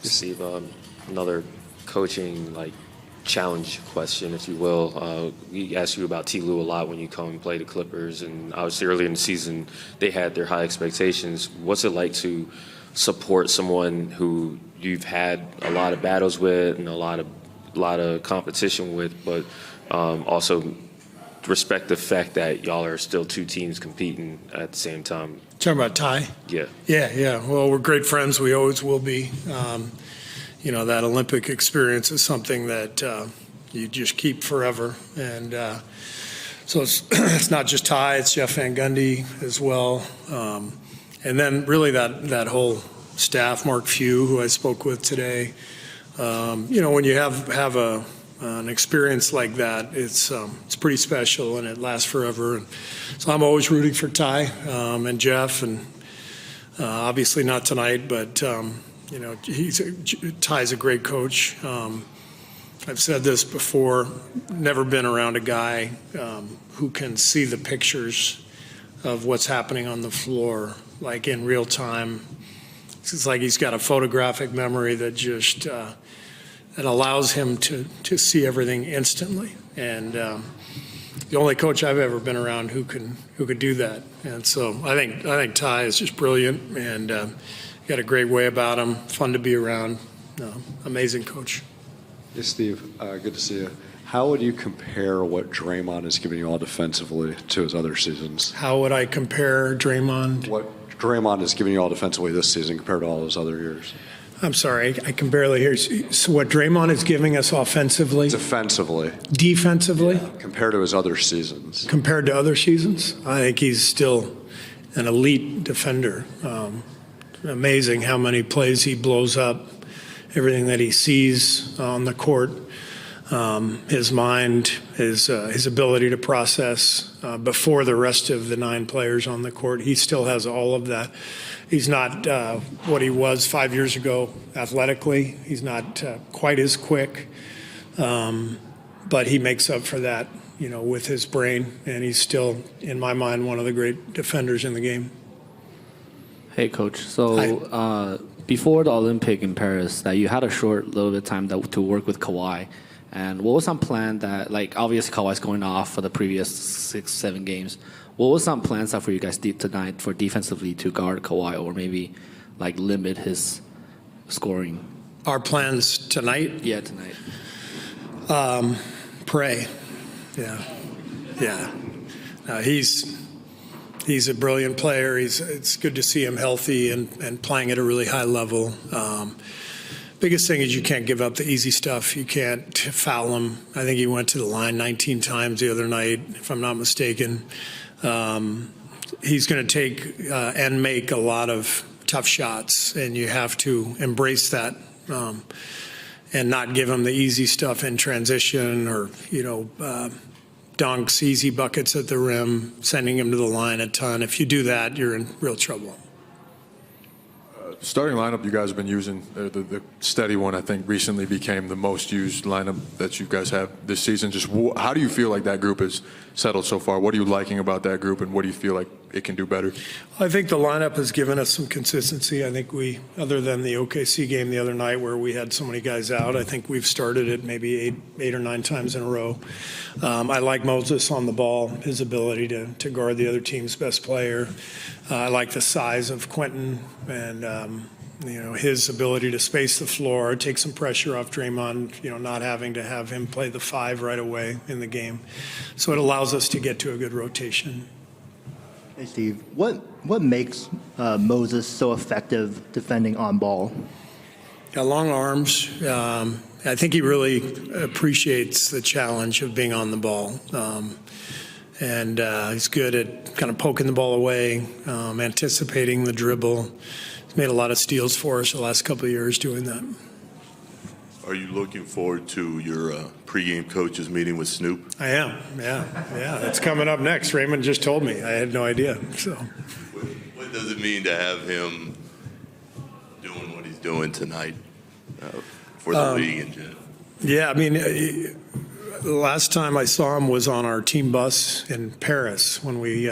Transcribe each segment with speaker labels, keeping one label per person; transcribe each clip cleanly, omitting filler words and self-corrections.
Speaker 1: Steve, another coaching challenge question, if you will. We asked you about T. Lue a lot when you come and play the Clippers, and obviously earlier in the season they had their high expectations. What's it like to support someone who you've had a lot of battles with and a lot of competition with, but also respect the fact that y'all are still two teams competing at the same time?
Speaker 2: Talking about Ty?
Speaker 1: Yeah.
Speaker 2: Yeah. Well, we're great friends. We always will be. That Olympic experience is something that you just keep forever. And so it's not just Ty, it's Jeff Van Gundy as well. And then really that whole staff, Mark Few, who I spoke with today. When you have an experience like that, it's pretty special and it lasts forever. And so I'm always rooting for Ty and Jeff, and obviously not tonight, but Ty's a great coach. I've said this before, never been around a guy who can see the pictures of what's happening on the floor, like in real time. It's like he's got a photographic memory that just that allows him to see everything instantly. And the only coach I've ever been around who could do that. And so I think Ty is just brilliant and got a great way about him. Fun to be around. Amazing coach.
Speaker 3: Hey, Steve, good to see you. How would you compare what Draymond is giving you all defensively to his other seasons?
Speaker 2: How would I compare Draymond?
Speaker 3: What Draymond is giving you all defensively this season compared to all those other years?
Speaker 2: I'm sorry, I can barely hear. So what Draymond is giving us offensively?
Speaker 3: Defensively.
Speaker 2: Defensively?
Speaker 3: Yeah, compared to his other seasons.
Speaker 2: Compared to other seasons? I think he's still an elite defender. Amazing how many plays he blows up, everything that he sees on the court. His mind, his ability to process before the rest of the 9 players on the court. He still has all of that. He's not what he was 5 years ago athletically. He's not quite as quick, but he makes up for that, with his brain. And he's still, in my mind, one of the great defenders in the game.
Speaker 4: Hey, Coach. So before the Olympic in Paris, that you had a short little bit of time to work with Kawhi. And what was some plan that, obviously Kawhi's going off for the previous 6-7 games. What was some plans for you guys tonight for defensively to guard Kawhi or maybe limit his scoring?
Speaker 2: Our plans tonight?
Speaker 4: Yeah, tonight.
Speaker 2: Pray. Yeah. He's a brilliant player. It's good to see him healthy and playing at a really high level. Biggest thing is you can't give up the easy stuff. You can't foul him. I think he went to the line 19 times the other night, if I'm not mistaken. He's going to take and make a lot of tough shots, and you have to embrace that and not give him the easy stuff in transition or, dunks, easy buckets at the rim, sending him to the line a ton. If you do that, you're in real trouble.
Speaker 5: Starting lineup you guys have been using, the steady one, I think, recently became the most used lineup that you guys have this season. Just how do you feel like that group is settled so far? What are you liking about that group, and what do you feel like it can do better?
Speaker 2: I think the lineup has given us some consistency. I think other than the OKC game the other night where we had so many guys out, I think we've started it maybe eight or 9 times in a row. I like Moses on the ball, his ability to guard the other team's best player. I like the size of Quentin and his ability to space the floor, take some pressure off Draymond, not having to have him play the 5 right away in the game. So it allows us to get to a good rotation.
Speaker 6: Hey, Steve, what makes Moses so effective defending on ball?
Speaker 2: Got long arms. I think he really appreciates the challenge of being on the ball. And he's good at kind of poking the ball away, anticipating the dribble. He's made a lot of steals for us the last couple of years doing that.
Speaker 7: Are you looking forward to your pregame coaches meeting with Snoop?
Speaker 2: I am, yeah. That's coming up next. Raymond just told me. I had no idea. So,
Speaker 7: what does it mean to have him doing what he's doing tonight for the league in general?
Speaker 2: Yeah, the last time I saw him was on our team bus in Paris when we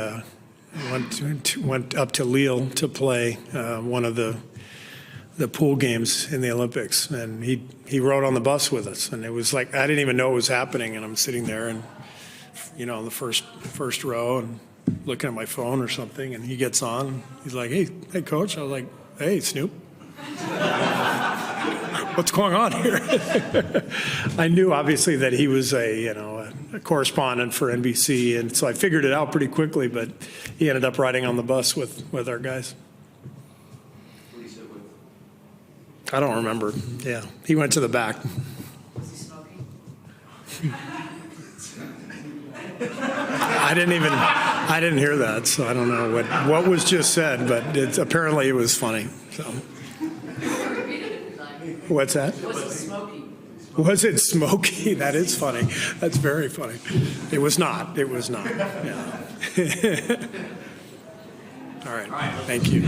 Speaker 2: went up to Lille to play one of the the pool games in the Olympics, and he rode on the bus with us, and it was like I didn't even know it was happening, and I'm sitting there and in the first row and looking at my phone or something, and he gets on. He's like, "Hey, coach." I was like, "Hey, Snoop." What's going on here? I knew obviously that he was a correspondent for NBC, and so I figured it out pretty quickly. But he ended up riding on the bus with our guys. I don't remember. Yeah, he went to the back.
Speaker 8: Was he smoking?
Speaker 2: I didn't hear that, so I don't know what was just said, but apparently it was funny. So. What's that?
Speaker 8: Was it smoky?
Speaker 2: Was it smoky? That is funny. That's very funny. It was not. Yeah. All right. Thank you.